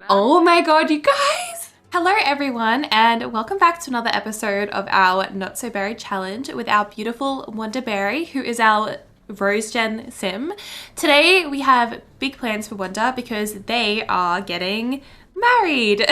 Oh my god, you guys! Hello everyone, and welcome back to another episode of our Not So Berry Challenge with our beautiful Wonder Berry, who is our Rose Gen Sim. Today we have big plans for Wonder because they are getting married.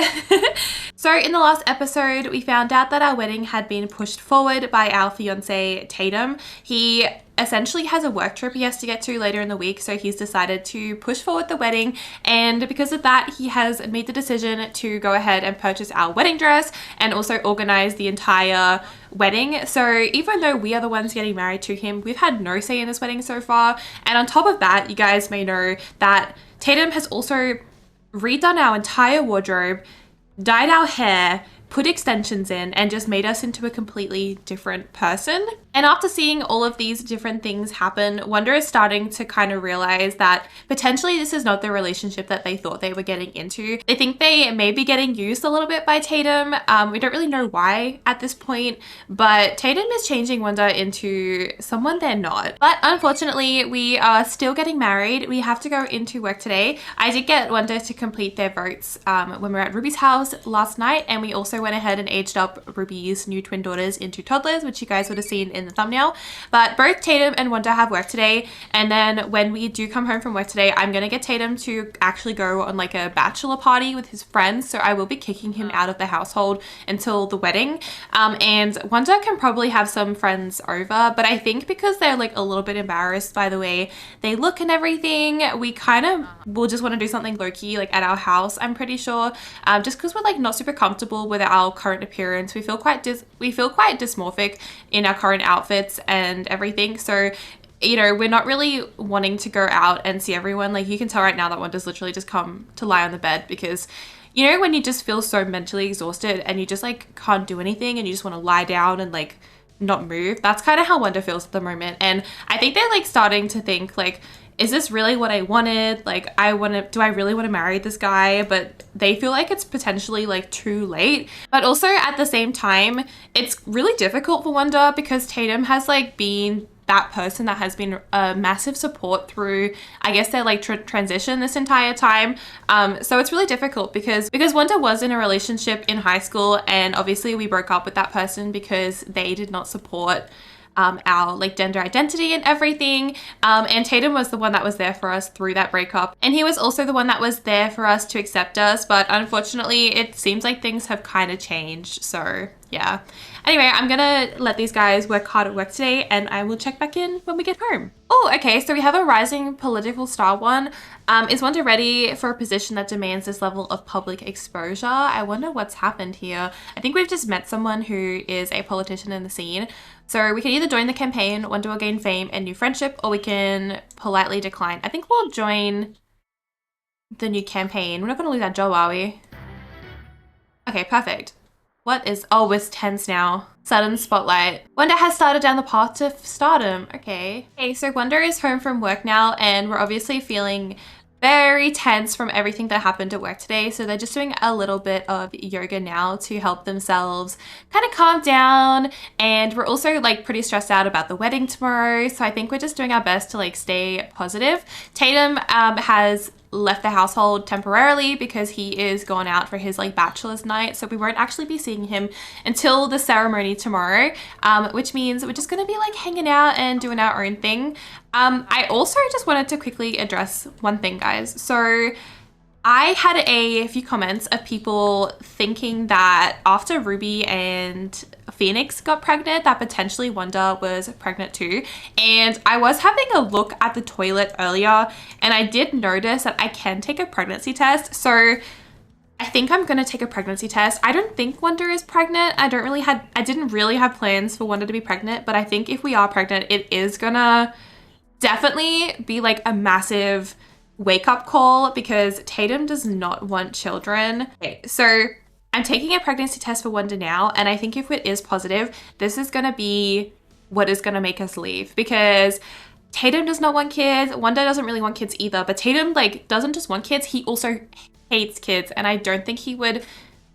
So in the last episode, we found out that our wedding had been pushed forward by our fiance Tatum. He essentially has a work trip he has to get to later in the week, so he's decided to push forward the wedding, and because of that he has made the decision to go ahead and purchase our wedding dress and also organize the entire wedding. So even though we are the ones getting married to him, we've had no say in this wedding so far. And on top of that, you guys may know that Tatum has also redone our entire wardrobe, dyed our hair, put extensions in, and just made us into a completely different person. And after seeing all of these different things happen, Wonder is starting to kind of realize that potentially this is not the relationship that they thought they were getting into. They think they may be getting used a little bit by Tatum. We don't really know why at this point, but Tatum is changing Wonder into someone they're not. But unfortunately, we are still getting married. We have to go into work today. I did get Wonder to complete their votes when we were at Ruby's house last night, and we also went ahead and aged up Ruby's new twin daughters into toddlers, which you guys would have seen in the thumbnail. But both Tatum and Wonder have work today, and then when we do come home from work today, I'm gonna get Tatum to actually go on like a bachelor party with his friends, so I will be kicking him out of the household until the wedding. And Wonder can probably have some friends over, but I think because they're like a little bit embarrassed by the way they look and everything, we kind of will just want to do something low-key like at our house, I'm pretty sure, just because we're like not super comfortable with our current appearance. We feel quite dysmorphic in our current outfits and everything, so you know, we're not really wanting to go out and see everyone. Like, you can tell right now that Wanda's literally just come to lie on the bed because, you know, when you just feel so mentally exhausted and you just like can't do anything and you just want to lie down and like not move. That's kind of how Wanda feels at the moment. And I think they're like starting to think like, is this really what I wanted? Like, do I really want to marry this guy? But they feel like it's potentially like too late. But also at the same time, it's really difficult for Wanda because Tatum has like been that person that has been a massive support through, I guess, their like transition this entire time. So it's really difficult because Wanda was in a relationship in high school, and obviously we broke up with that person because they did not support our like gender identity and everything. And Tatum was the one that was there for us through that breakup. And he was also the one that was there for us to accept us. But unfortunately, it seems like things have kind of changed. So yeah. Anyway, I'm gonna let these guys work hard at work today, and I will check back in when we get home. Oh, okay, so we have a rising political star one. Is Wanda ready for a position that demands this level of public exposure? I wonder what's happened here. I think we've just met someone who is a politician in the scene. So we can either join the campaign, Wanda will gain fame and new friendship, or we can politely decline. I think we'll join the new campaign. We're not gonna lose our job, are we? Okay, perfect. What is, oh, we're tense now. Sudden spotlight. Wanda has started down the path to stardom. Okay. Okay, so Wanda is home from work now, and we're obviously feeling very tense from everything that happened at work today. So they're just doing a little bit of yoga now to help themselves kind of calm down. And we're also like pretty stressed out about the wedding tomorrow. So I think we're just doing our best to like stay positive. Tatum has left the household temporarily because he is gone out for his like bachelor's night, so we won't actually be seeing him until the ceremony tomorrow, which means we're just gonna be like hanging out and doing our own thing. I also just wanted to quickly address one thing, guys. So I had a few comments of people thinking that after Ruby and Phoenix got pregnant, that potentially Wanda was pregnant too. And I was having a look at the toilet earlier, and I did notice that I can take a pregnancy test. So I think I'm gonna take a pregnancy test. I don't think Wanda is pregnant. I didn't really have plans for Wanda to be pregnant, but I think if we are pregnant, it is gonna definitely be like a massive wake-up call because Tatum does not want children. Okay, so I'm taking a pregnancy test for Wanda now, and I think if it is positive, this is gonna be what is gonna make us leave because Tatum does not want kids. Wanda doesn't really want kids either, but Tatum like doesn't just want kids, he also hates kids, and I don't think he would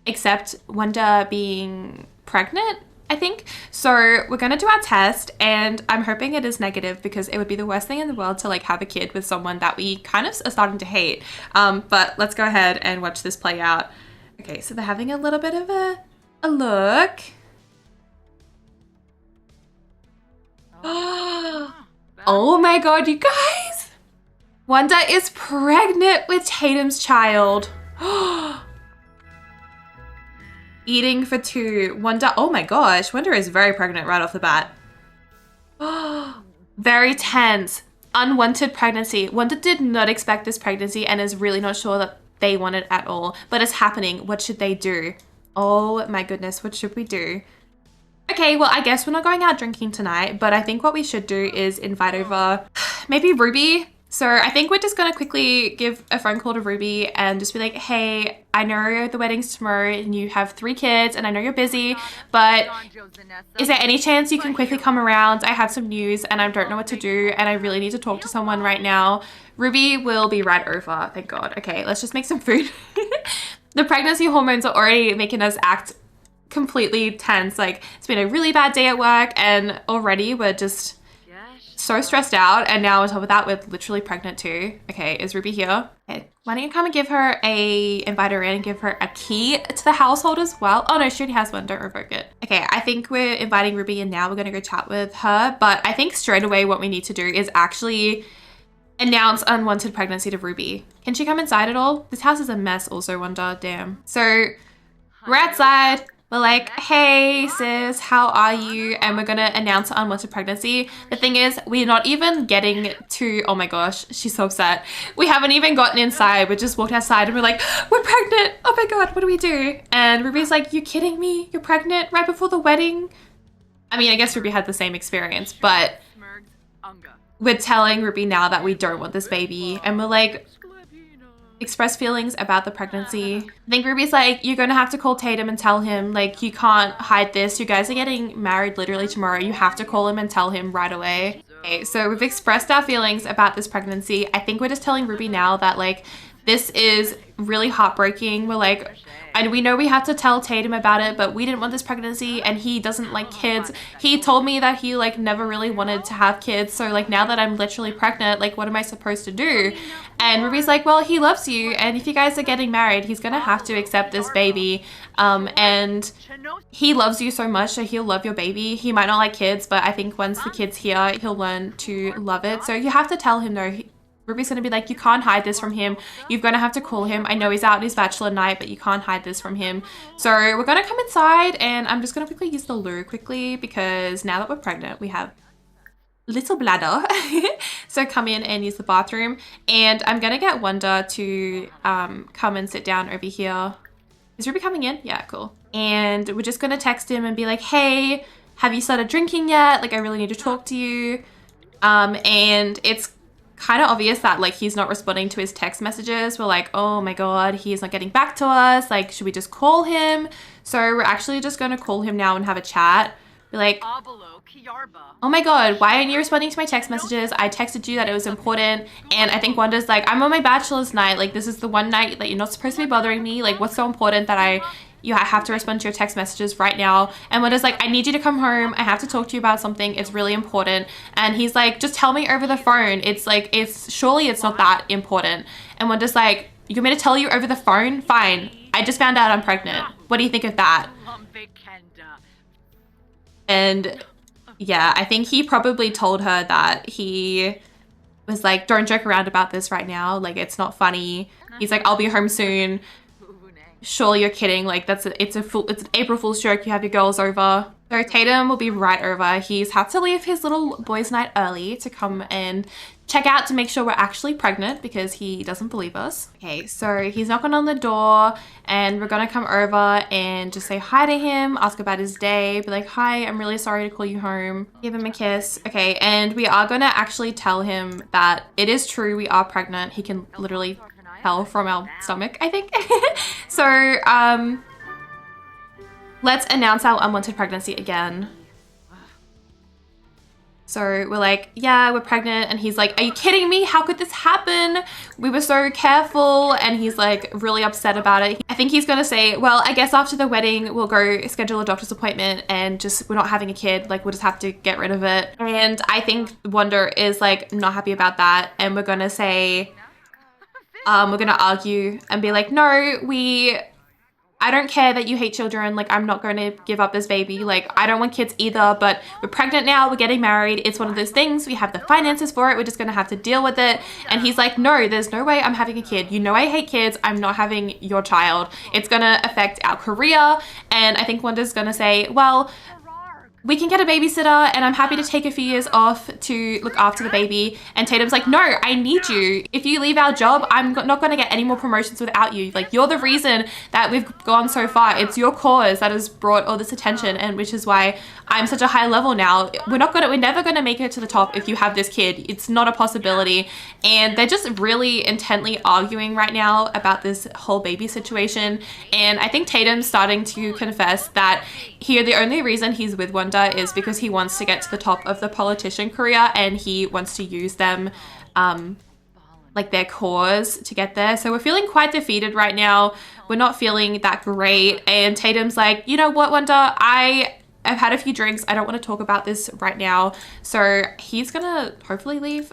accept Wanda being pregnant I think. So we're gonna do our test, and I'm hoping it is negative because it would be the worst thing in the world to like have a kid with someone that we kind of are starting to hate. But let's go ahead and watch this play out. Okay, so they're having a little bit of a look. Oh my god, you guys! Wanda is pregnant with Tatum's child. Eating for two. Wanda, oh my gosh, Wanda is very pregnant right off the bat. Very tense. Unwanted pregnancy. Wanda did not expect this pregnancy and is really not sure that they want it at all. But it's happening. What should they do? Oh my goodness, what should we do? Okay, well, I guess we're not going out drinking tonight, but I think what we should do is invite over maybe Ruby. So I think we're just gonna quickly give a phone call to Ruby and just be like, hey, I know the wedding's tomorrow and you have 3 kids and I know you're busy, but is there any chance you can quickly come around? I have some news and I don't know what to do and I really need to talk to someone right now. Ruby will be right over, thank God. Okay, let's just make some food. The pregnancy hormones are already making us act completely tense. Like, it's been a really bad day at work and already we're just so stressed out, and now on top of that we're literally pregnant too. Okay, is Ruby here? Okay, why don't you come and give her invite her in and give her a key to the household as well. Oh no, she already has one, don't revoke it. Okay, I think we're inviting Ruby in now. We're gonna go chat with her, but I think straight away what we need to do is actually announce unwanted pregnancy to Ruby. Can she come inside at all? This house is a mess also, Wanda, damn. So we're outside. We're like, hey sis, how are you? And we're gonna announce unwanted pregnancy. The thing is, we're not even getting to, oh my gosh, she's so upset. We haven't even gotten inside. We just walked outside and we're like, we're pregnant. Oh my God, what do we do? And Ruby's like, you kidding me? You're pregnant right before the wedding? I mean, I guess Ruby had the same experience, but we're telling Ruby now that we don't want this baby. And we're like, express feelings about the pregnancy. I think Ruby's like, you're gonna have to call Tatum and tell him, like, you can't hide this. You guys are getting married literally tomorrow. You have to call him and tell him right away. Okay, so we've expressed our feelings about this pregnancy. I think we're just telling Ruby now that, like, this is really heartbreaking. We're like, and we know we have to tell Tatum about it, but we didn't want this pregnancy and he doesn't like kids. He told me that he like never really wanted to have kids. So like now that I'm literally pregnant, like what am I supposed to do? And Ruby's like, well, he loves you. And if you guys are getting married, he's going to have to accept this baby. And he loves you so much, so he'll love your baby. He might not like kids, but I think once the kid's here, he'll learn to love it. So you have to tell him though. Ruby's gonna be like, you can't hide this from him. You're gonna have to call him. I know he's out on his bachelor night, but you can't hide this from him. So we're gonna come inside and I'm just gonna quickly use the loo quickly because now that we're pregnant, we have little bladder. So come in and use the bathroom. And I'm gonna get Wanda to come and sit down over here. Is Ruby coming in? Yeah, cool. And we're just gonna text him and be like, hey, have you started drinking yet? Like, I really need to talk to you. And it's kind of obvious that like he's not responding to his text messages. We're like, oh my God, he's not getting back to us. Like, should we just call him? So we're actually just going to call him now and have a chat. Be like, oh my God, why aren't you responding to my text messages? I texted you that it was important. And I think Wanda's like, I'm on my bachelor's night. Like, this is the one night that you're not supposed to be bothering me. Like, what's so important that you have to respond to your text messages right now? And Wanda's like, I need you to come home. I have to talk to you about something. It's really important. And he's like, just tell me over the phone. It's like, surely it's not that important. And Wanda's like, you want me to tell you over the phone? Fine. I just found out I'm pregnant. What do you think of that? And yeah, I think he probably told her that he was like, don't joke around about this right now. Like, it's not funny. He's like, I'll be home soon. Surely you're kidding. Like, it's an April Fool's joke. You have your girls over. So Tatum will be right over. He's had to leave his little boys' night early to come and check out to make sure we're actually pregnant because he doesn't believe us. Okay, so he's knocking on the door and we're gonna come over and just say hi to him, ask about his day, be like, hi, I'm really sorry to call you home. Give him a kiss. Okay, and we are gonna actually tell him that it is true, we are pregnant. He can literally tell from our stomach, I think. So, let's announce our unwanted pregnancy again. So we're like, yeah, we're pregnant. And he's like, are you kidding me? How could this happen? We were so careful. And he's like really upset about it. I think he's going to say, well, I guess after the wedding, we'll go schedule a doctor's appointment and just, we're not having a kid. Like, we'll just have to get rid of it. And I think Wanda is like not happy about that. And we're going to say, we're going to argue and be like, no, I don't care that you hate children. Like, I'm not going to give up this baby. Like, I don't want kids either, but we're pregnant now. We're getting married. It's one of those things. We have the finances for it. We're just going to have to deal with it. And he's like, no, there's no way I'm having a kid. You know, I hate kids. I'm not having your child. It's going to affect our career. And I think Wanda's going to say, well, we can get a babysitter and I'm happy to take a few years off to look after the baby. And Tatum's like, no, I need you. If you leave our job, I'm not going to get any more promotions without you. Like, you're the reason that we've gone so far. It's your cause that has brought all this attention, and which is why I'm such a high level now. We're never going to make it to the top if you have this kid. It's not a possibility. And they're just really intently arguing right now about this whole baby situation. And I think Tatum's starting to confess that the only reason he's with Wanda is because he wants to get to the top of the politician career, and he wants to use them like their cause to get there. So we're feeling quite defeated right now. We're not feeling that great. And Tatum's like, you know what, Wanda, I've had a few drinks. I don't want to talk about this right now. So he's gonna hopefully leave.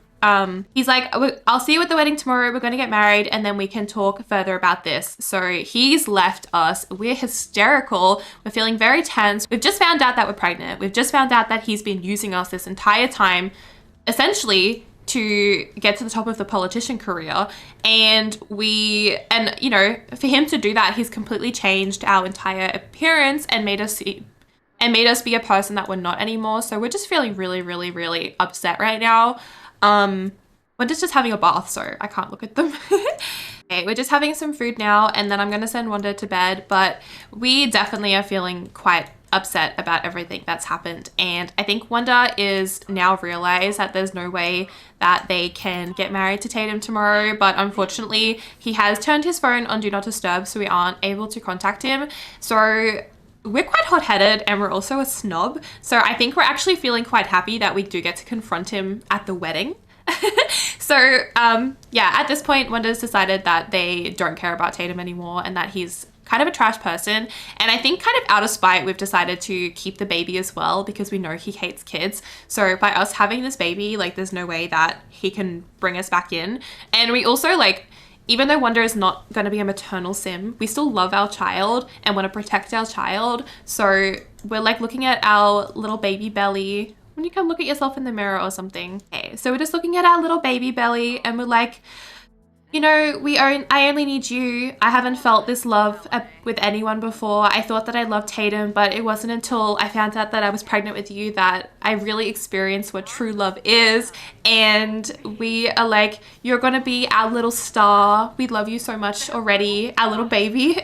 He's like, I'll see you at the wedding tomorrow. We're going to get married and then we can talk further about this. So he's left us. We're hysterical. We're feeling very tense. We've just found out that we're pregnant. We've just found out that he's been using us this entire time, essentially, to get to the top of the politician career. And you know, for him to do that, he's completely changed our entire appearance and made us be a person that we're not anymore. So we're just feeling really, really, really upset right now. Wanda's just having a bath, so I can't look at them. Okay, we're just having some food now, and then I'm gonna send Wanda to bed, but we definitely are feeling quite upset about everything that's happened. And I think Wanda is now realized that there's no way that they can get married to Tatum tomorrow, but unfortunately he has turned his phone on Do Not Disturb, so we aren't able to contact him. So we're quite hot-headed and we're also a snob. So I think we're actually feeling quite happy that we do get to confront him at the wedding. So yeah, at this point, Wanda's decided that they don't care about Tatum anymore and that he's kind of a trash person. And I think kind of out of spite, we've decided to keep the baby as well because we know he hates kids. So by us having this baby, like, there's no way that he can bring us back in. And we also, like, even though Wanda is not going to be a maternal sim, we still love our child and want to protect our child. So we're like looking at our little baby belly. When you come look at yourself in the mirror or something. Okay, so we're just looking at our little baby belly and we're like, you know, I only need you. I haven't felt this love with anyone before. I thought that I loved Tatum, but it wasn't until I found out that I was pregnant with you that I really experienced what true love is. And we are like, you're gonna be our little star. We love you so much already, our little baby.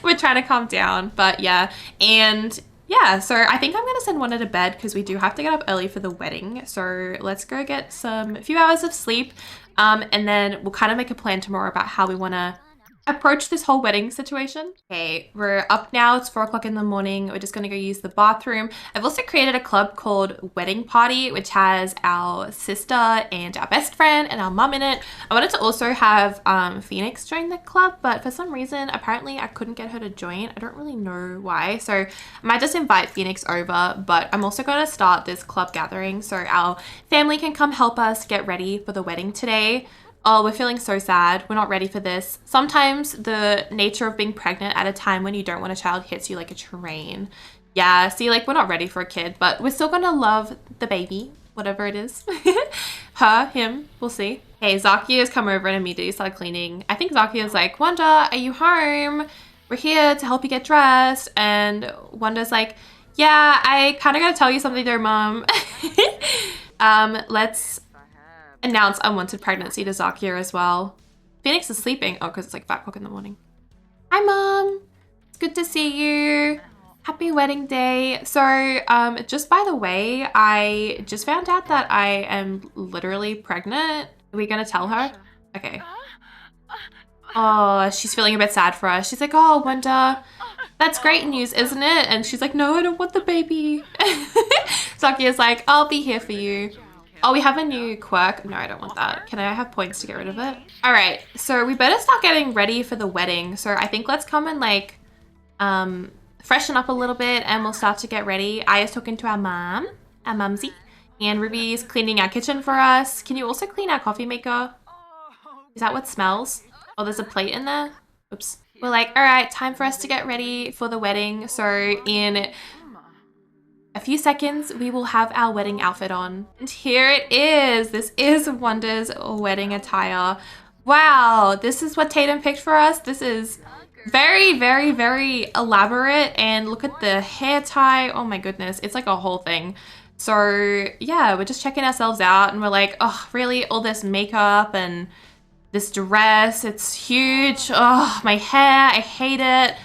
We're trying to calm down, but yeah. And yeah, so I think I'm going to send Wanda to bed because we do have to get up early for the wedding. So let's go get a few hours of sleep. And then we'll kind of make a plan tomorrow about how we want to approach this whole wedding situation. Okay, we're up now. It's 4 o'clock in the morning. We're just going to go use the bathroom. I've also created a club called Wedding Party, which has our sister and our best friend and our mum in it. I wanted to also have Phoenix join the club, but for some reason, apparently I couldn't get her to join. I don't really know why. So I might just invite Phoenix over, but I'm also going to start this club gathering so our family can come help us get ready for the wedding today. Oh, we're feeling so sad. We're not ready for this. Sometimes the nature of being pregnant at a time when you don't want a child hits you like a train. Yeah, see, like, we're not ready for a kid, but we're still gonna love the baby, whatever it is. Her, him, we'll see. Hey, Zakia's come over and immediately started cleaning. I think Zakia's like, Wanda, are you home? We're here to help you get dressed. And Wanda's like, yeah, I kind of gotta tell you something there, Mom. Let's announce unwanted pregnancy to Zakia as well. Phoenix is sleeping. Oh, because it's like 5 o'clock in the morning. Hi, Mom. It's good to see you. Happy wedding day. So, just by the way, I just found out that I am literally pregnant. Are we going to tell her? Okay. Oh, she's feeling a bit sad for us. She's like, oh, Wanda, that's great news, isn't it? And she's like, no, I don't want the baby. Takia's like, I'll be here for you. Oh, we have a new quirk. No, I don't want that. Can I have points to get rid of it? All right, so we better start getting ready for the wedding. So I think let's come and like freshen up a little bit and we'll start to get ready. Aya's talking to our mumsy, and Ruby's cleaning our kitchen for us. Can you also clean our coffee maker? Is that what smells? Oh, there's a plate in there. Oops. We're like, all right, time for us to get ready for the wedding. So in a few seconds, we will have our wedding outfit on. And here it is. This is Wanda's wedding attire. Wow, this is what Tatum picked for us. This is very, very, very elaborate. And look at the hair tie. Oh my goodness, it's like a whole thing. So yeah, we're just checking ourselves out and we're like, oh, really? All this makeup and this dress, it's huge. Oh, my hair, I hate it.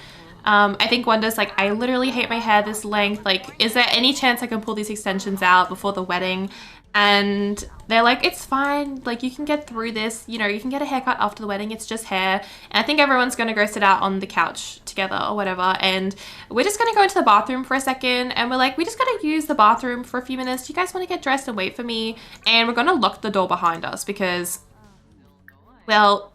I think Wanda's like, I literally hate my hair this length. Like, is there any chance I can pull these extensions out before the wedding? And they're like, it's fine. Like, you can get through this. You know, you can get a haircut after the wedding. It's just hair. And I think everyone's going to go sit out on the couch together or whatever. And we're just going to go into the bathroom for a second. And we're like, we just got to use the bathroom for a few minutes. Do you guys want to get dressed and wait for me? And we're going to lock the door behind us because, well,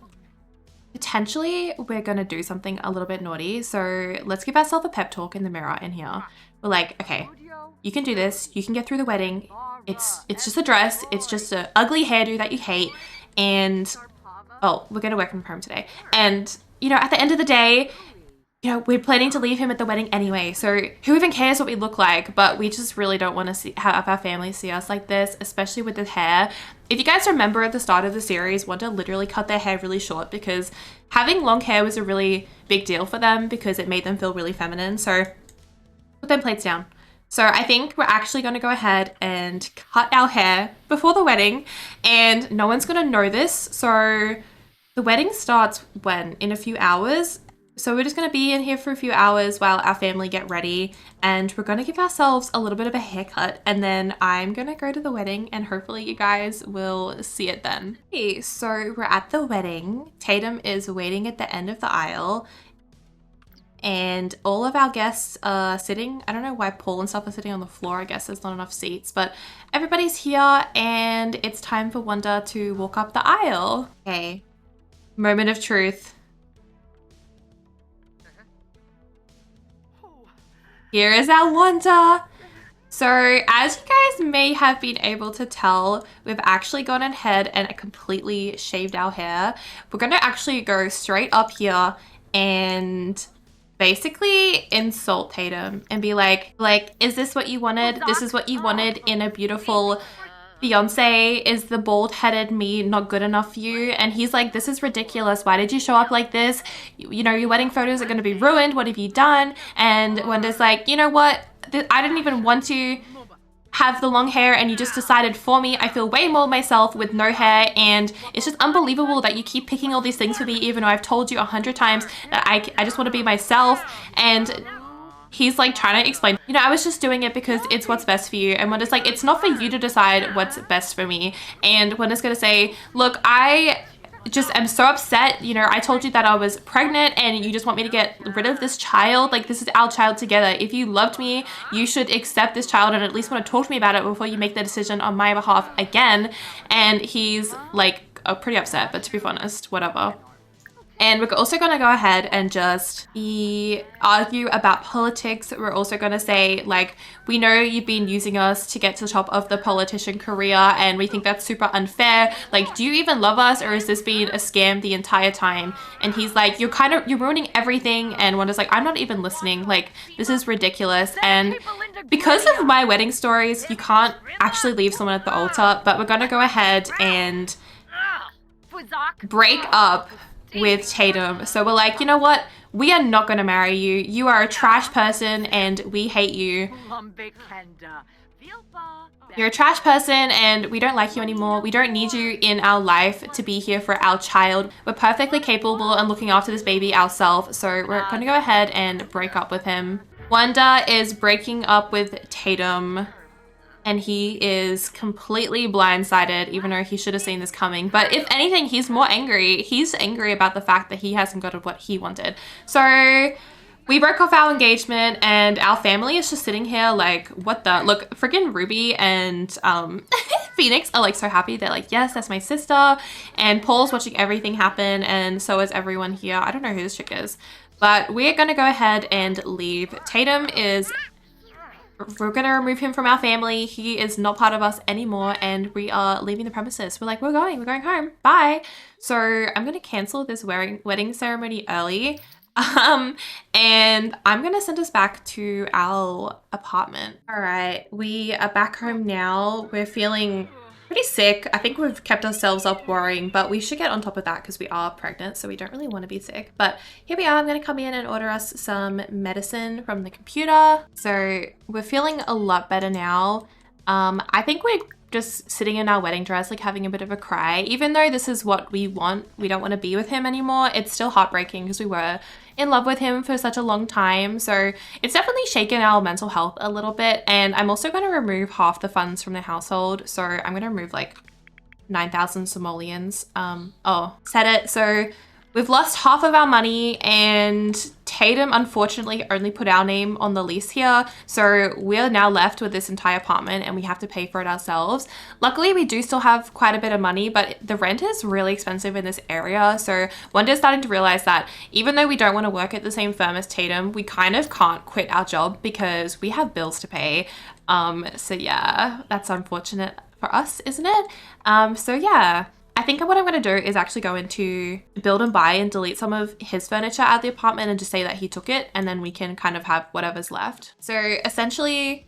potentially we're gonna do something a little bit naughty. So let's give ourselves a pep talk in the mirror in here. We're like, okay, you can do this. You can get through the wedding. It's just a dress. It's just an ugly hairdo that you hate. And, oh, we're gonna work from home today. And, you know, at the end of the day, you know, we're planning to leave him at the wedding anyway. So who even cares what we look like? But we just really don't want to have our family see us like this, especially with the hair. If you guys remember at the start of the series, Wanda literally cut their hair really short because having long hair was a really big deal for them because it made them feel really feminine. So put them plates down. So I think we're actually going to go ahead and cut our hair before the wedding, and no one's going to know this. So the wedding starts when? In a few hours. So we're just going to be in here for a few hours while our family get ready, and we're going to give ourselves a little bit of a haircut, and then I'm going to go to the wedding and hopefully you guys will see it then. Okay, so we're at the wedding. Tatum is waiting at the end of the aisle and all of our guests are sitting. I don't know why Paul and stuff are sitting on the floor. I guess there's not enough seats, but everybody's here and it's time for Wanda to walk up the aisle. Okay, moment of truth. Here is our Wanda. So as you guys may have been able to tell, we've actually gone ahead and completely shaved our hair. We're going to actually go straight up here and basically insult Tatum and be like, is this what you wanted? This is what you wanted in a beautiful fiance? Is the bald-headed me not good enough for you? And he's like, this is ridiculous. Why did you show up like this? You know, your wedding photos are going to be ruined. What have you done? And Wanda's like, you know what? I didn't even want to have the long hair and you just decided for me. I feel way more myself with no hair, and it's just unbelievable that you keep picking all these things for me even though I've told you 100 times that I just want to be myself. And he's like trying to explain, you know, I was just doing it because it's what's best for you. And Wanda's like, it's not for you to decide what's best for me. And Wanda's gonna say, look, I just am so upset. You know, I told you that I was pregnant and you just want me to get rid of this child. Like, this is our child together. If you loved me, you should accept this child and at least want to talk to me about it before you make the decision on my behalf again. And he's like pretty upset, but to be honest, whatever. And we're also going to go ahead and just argue about politics. We're also going to say, like, we know you've been using us to get to the top of the politician career and we think that's super unfair. Like, do you even love us, or has this been a scam the entire time? And he's like, you're ruining everything. And Wanda's like, I'm not even listening. Like, this is ridiculous. And because of my wedding stories, you can't actually leave someone at the altar, but we're going to go ahead and break up with Tatum. So we're like, you know what? We are not going to marry you. You are a trash person and we hate you. You're a trash person and we don't like you anymore. We don't need you in our life to be here for our child. We're perfectly capable and looking after this baby ourselves. So we're going to go ahead and break up with him. Wanda is breaking up with Tatum. And he is completely blindsided, even though he should have seen this coming. But if anything, he's more angry. He's angry about the fact that he hasn't gotten what he wanted. So We broke off our engagement and our family is just sitting here like, what the? Look, freaking Ruby and Phoenix are like so happy. They're like, yes, that's my sister. And Paul's watching everything happen and so is everyone here. I don't know who this chick is. But we're going to go ahead and leave. Tatum is... We're going to remove him from our family. He is not part of us anymore and we are leaving the premises. We're like, we're going home. Bye. So I'm going to cancel this wedding ceremony early. And I'm going to send us back to our apartment. All right. We are back home now. We're feeling pretty sick. I think we've kept ourselves up worrying, but we should get on top of that because we are pregnant, so we don't really want to be sick. But here we are. I'm going to come in and order us some medicine from the computer. So we're feeling a lot better now. I think we're just sitting in our wedding dress, like having a bit of a cry. Even though this is what we want, we don't want to be with him anymore. It's still heartbreaking because we were in love with him for such a long time. So it's definitely shaken our mental health a little bit. And I'm also going to remove half the funds from the household. So I'm going to remove like 9,000 simoleons. Set it. So we've lost half of our money and Tatum unfortunately only put our name on the lease here. So we're now left with this entire apartment and we have to pay for it ourselves. Luckily, we do still have quite a bit of money, but the rent is really expensive in this area. So Wanda's starting to realize that even though we don't want to work at the same firm as Tatum, we kind of can't quit our job because we have bills to pay. So yeah, that's unfortunate for us, isn't it? So yeah. I think what I'm going to do is actually go into build and buy and delete some of his furniture out of the apartment and just say that he took it and then we can kind of have whatever's left. So essentially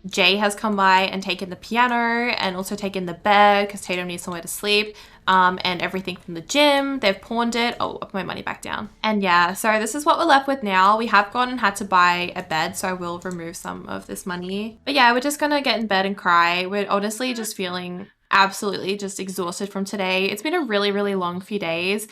Jay has come by and taken the piano and also taken the bed because Tatum needs somewhere to sleep, and everything from the gym. They've pawned it. Oh, I'll put my money back down. And yeah, so this is what we're left with now. We have gone and had to buy a bed, so I will remove some of this money. But yeah, we're just going to get in bed and cry. We're honestly just feeling absolutely just exhausted from today. It's been a really, really long few days.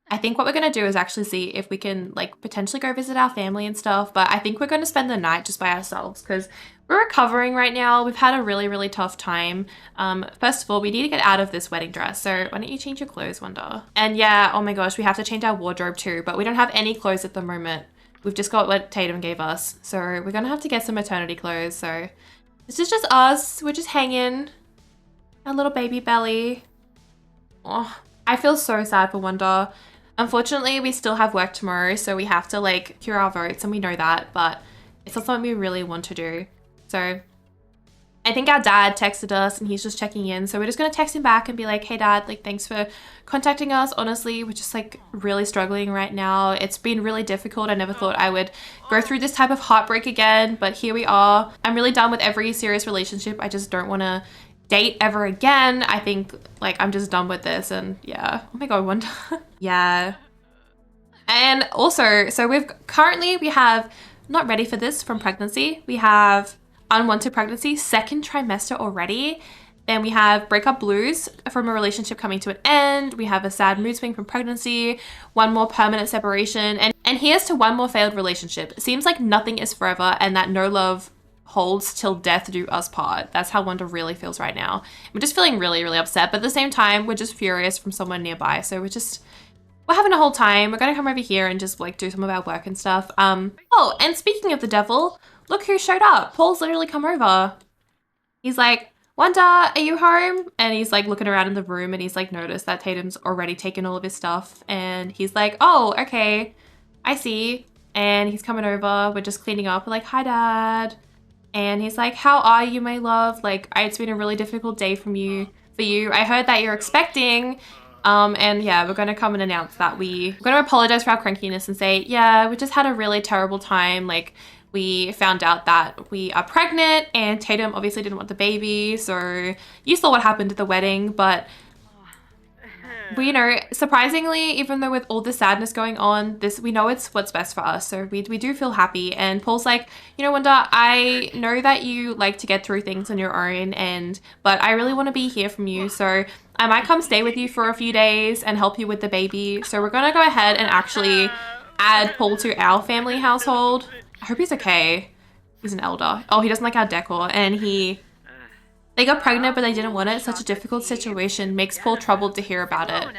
I think what we're going to do is actually see if we can like potentially go visit our family and stuff. But I think we're going to spend the night just by ourselves because we're recovering right now. We've had a really, really tough time. First of all, we need to get out of this wedding dress. So why don't you change your clothes, Wanda? And yeah, oh my gosh, we have to change our wardrobe too, but we don't have any clothes at the moment. We've just got what Tatum gave us. So we're going to have to get some maternity clothes. So this is just us. We're just hanging. Our little baby belly. Oh, I feel so sad for Wanda. Unfortunately, we still have work tomorrow, so we have to like cure our votes and we know that, but it's not something we really want to do. So I think our dad texted us and he's just checking in. So we're just going to text him back and be like, hey dad, like thanks for contacting us. Honestly, we're just like really struggling right now. It's been really difficult. I never thought I would go through this type of heartbreak again, but here we are. I'm really done with every serious relationship. I just don't want to date ever again. I think like I'm just done with this. And yeah, oh my god, Wanda. Yeah. And also, so we have not ready for this from pregnancy. We have unwanted pregnancy, second trimester already. Then we have breakup blues from a relationship coming to an end. We have a sad mood swing from pregnancy, one more permanent separation, and here's to one more failed relationship. It seems like nothing is forever and that no love holds till death do us part. That's how Wanda really feels right now. We're just feeling really, really upset, but at the same time, we're just furious from someone nearby. So we're having a whole time. We're gonna come over here and just like do some of our work and stuff. Oh, and speaking of the devil, look who showed up. Paul's literally come over. He's like, Wanda, are you home? And he's like looking around in the room and he's like noticed that Tatum's already taken all of his stuff. And he's like, oh, okay, I see. And he's coming over. We're just cleaning up. We're like, hi, dad. And he's like, how are you, my love? Like, it's been a really difficult day for you. I heard that you're expecting. And yeah, we're going to come and announce that we're going to apologize for our crankiness and say, yeah, we just had a really terrible time. Like, we found out that we are pregnant and Tatum obviously didn't want the baby. So you saw what happened at the wedding, but you know, surprisingly, even though with all the sadness going on, we know it's what's best for us. So we do feel happy. And Paul's like, you know, Wanda, I know that you like to get through things on your own, but I really want to be here from you. So I might come stay with you for a few days and help you with the baby. So we're going to go ahead and actually add Paul to our family household. I hope he's okay. He's an elder. Oh, he doesn't like our decor. And they got pregnant, but they didn't want it. Such a difficult situation makes Paul troubled to hear about it.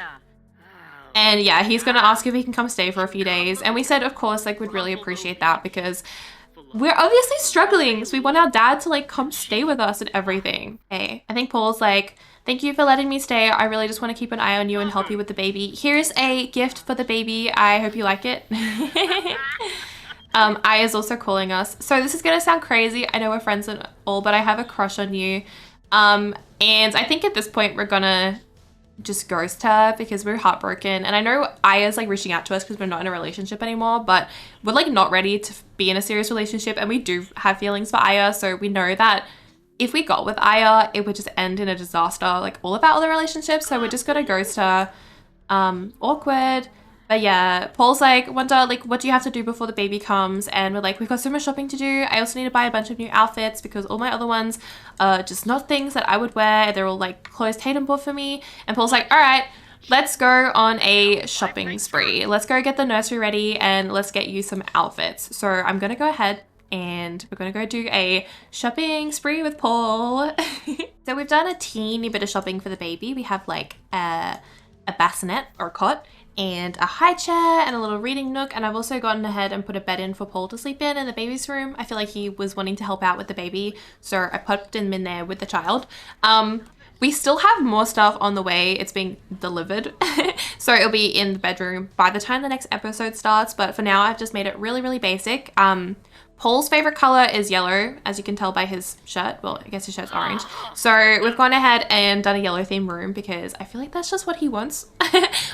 And yeah, he's gonna ask if he can come stay for a few days. And we said, of course, like we'd really appreciate that because we're obviously struggling. So we want our dad to like come stay with us and everything. Okay. I think Paul's like, thank you for letting me stay. I really just want to keep an eye on you and help you with the baby. Here's a gift for the baby. I hope you like it. Aya's also calling us. So this is gonna sound crazy. I know we're friends and all, but I have a crush on you. And I think at this point we're gonna just ghost her because we're heartbroken. And I know Aya's like reaching out to us because we're not in a relationship anymore, but we're like not ready to be in a serious relationship, and we do have feelings for Aya. So we know that if we got with Aya, it would just end in a disaster, like all of our other relationships. So we're just gonna ghost her. Awkward. But yeah, Paul's like, Wonder, like, what do you have to do before the baby comes? And we're like, we've got so much shopping to do. I also need to buy a bunch of new outfits because all my other ones are just not things that I would wear. They're all like clothes Tatum bought for me. And Paul's like, all right, let's go on a shopping spree. Let's go get the nursery ready and let's get you some outfits. So I'm going to go ahead and we're going to go do a shopping spree with Paul. So we've done a teeny bit of shopping for the baby. We have like a bassinet or cot and a high chair and a little reading nook. And I've also gotten ahead and put a bed in for Paul to sleep in the baby's room. I feel like he was wanting to help out with the baby, so I popped him in there with the child. We still have more stuff on the way. It's being delivered. So it'll be in the bedroom by the time the next episode starts. But for now, I've just made it really, really basic. Paul's favorite color is yellow, as you can tell by his shirt. Well, I guess his shirt's orange. So we've gone ahead and done a yellow theme room because I feel like that's just what he wants.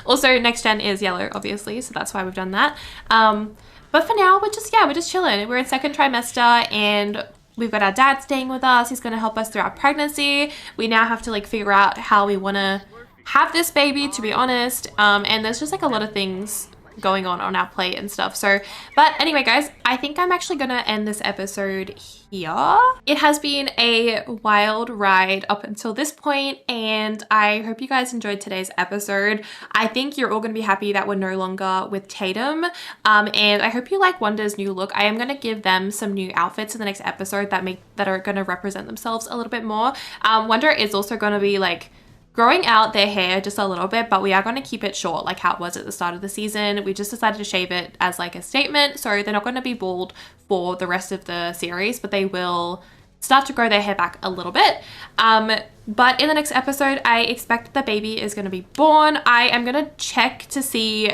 Also, next gen is yellow, obviously, so that's why we've done that. But for now, we're just chilling. We're in second trimester and we've got our dad staying with us. He's going to help us through our pregnancy. We now have to like figure out how we want to have this baby, to be honest. And there's just like a lot of things going on our plate and stuff. So, but anyway, guys, I think I'm actually gonna end this episode here. It has been a wild ride up until this point, and I hope you guys enjoyed today's episode. I think you're all gonna be happy that we're no longer with Tatum, and I hope you like Wonder's new look. I am gonna give them some new outfits in the next episode that are gonna represent themselves a little bit more. Wonder is also gonna be like growing out their hair just a little bit, but we are going to keep it short like how it was at the start of the season. We just decided to shave it as like a statement, so they're not going to be bald for the rest of the series, but they will start to grow their hair back a little bit. But in the next episode, I expect the baby is going to be born. I am going to check to see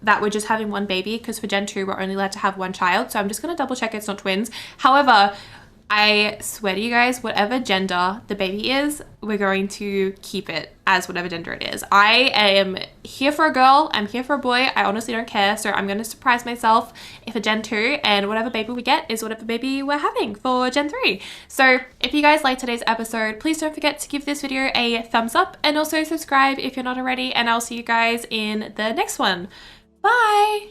that we're just having one baby, because for Gen 2 we're only allowed to have one child, so I'm just going to double check it's not twins. However, I swear to you guys, whatever gender the baby is, we're going to keep it as whatever gender it is. I am here for a girl. I'm here for a boy. I honestly don't care. So I'm going to surprise myself if a Gen 2 and whatever baby we get is whatever baby we're having for Gen 3. So if you guys liked today's episode, please don't forget to give this video a thumbs up and also subscribe if you're not already. And I'll see you guys in the next one. Bye.